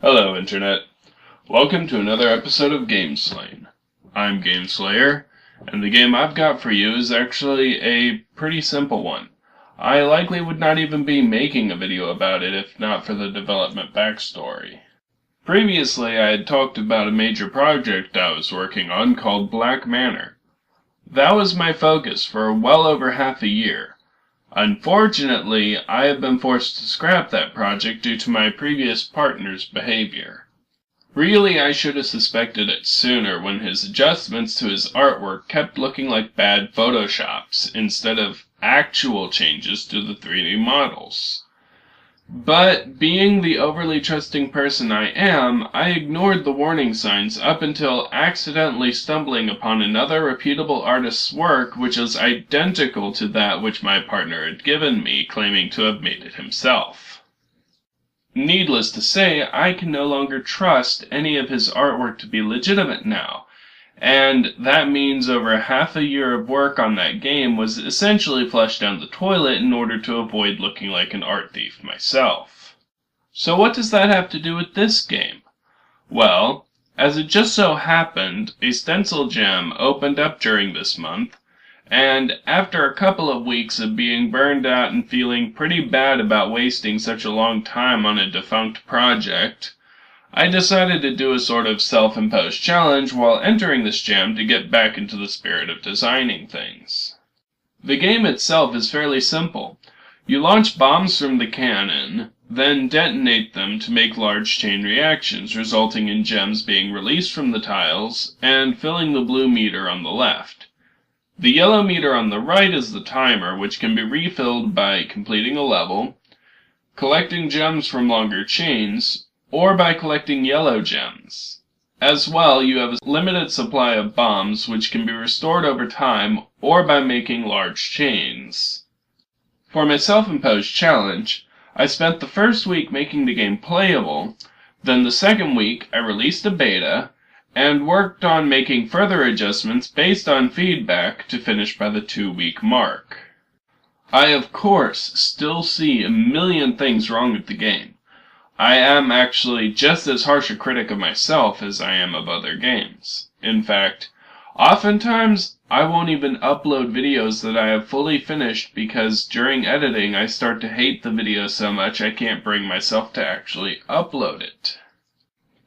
Hello, Internet. Welcome to another episode of Game Slain. I'm Game Slayer, and the game I've got for you is actually a pretty simple one. I likely would not even be making a video about it if not for the development backstory. Previously, I had talked about a major project I was working on called Black Manor. That was my focus for well over half a year. Unfortunately, I have been forced to scrap that project due to my previous partner's behavior. Really, I should have suspected it sooner when his adjustments to his artwork kept looking like bad photoshops instead of actual changes to the 3D models. But, being the overly trusting person I am, I ignored the warning signs up until accidentally stumbling upon another reputable artist's work which was identical to that which my partner had given me, claiming to have made it himself. Needless to say, I can no longer trust any of his artwork to be legitimate now, and that means over half a year of work on that game was essentially flushed down the toilet in order to avoid looking like an art thief myself. So what does that have to do with this game? Well, as it just so happened, a stencil jam opened up during this month, and after a couple of weeks of being burned out and feeling pretty bad about wasting such a long time on a defunct project, I decided to do a sort of self-imposed challenge while entering this jam to get back into the spirit of designing things. The game itself is fairly simple. You launch bombs from the cannon, then detonate them to make large chain reactions, resulting in gems being released from the tiles and filling the blue meter on the left. The yellow meter on the right is the timer, which can be refilled by completing a level, collecting gems from longer chains, or by collecting yellow gems. As well, you have a limited supply of bombs which can be restored over time or by making large chains. For my self-imposed challenge, I spent the first week making the game playable, then the second week I released a beta, and worked on making further adjustments based on feedback to finish by the 2-week mark. I, of course, still see a million things wrong with the game. I am actually just as harsh a critic of myself as I am of other games. In fact, oftentimes I won't even upload videos that I have fully finished because during editing I start to hate the video so much I can't bring myself to actually upload it.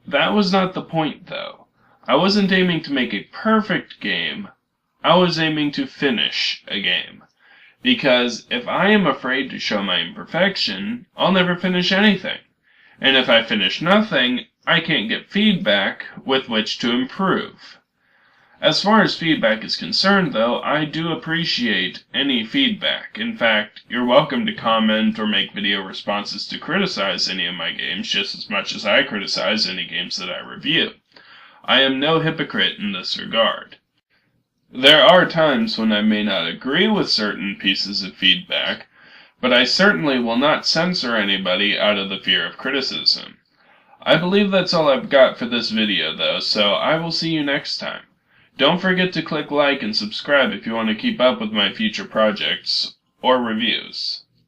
That was not the point though. I wasn't aiming to make a perfect game, I was aiming to finish a game. Because if I am afraid to show my imperfection, I'll never finish anything. And if I finish nothing, I can't get feedback with which to improve. As far as feedback is concerned, though, I do appreciate any feedback. In fact, you're welcome to comment or make video responses to criticize any of my games just as much as I criticize any games that I review. I am no hypocrite in this regard. There are times when I may not agree with certain pieces of feedback, but I certainly will not censor anybody out of the fear of criticism. I believe that's all I've got for this video though, so I will see you next time. Don't forget to click like and subscribe if you want to keep up with my future projects or reviews.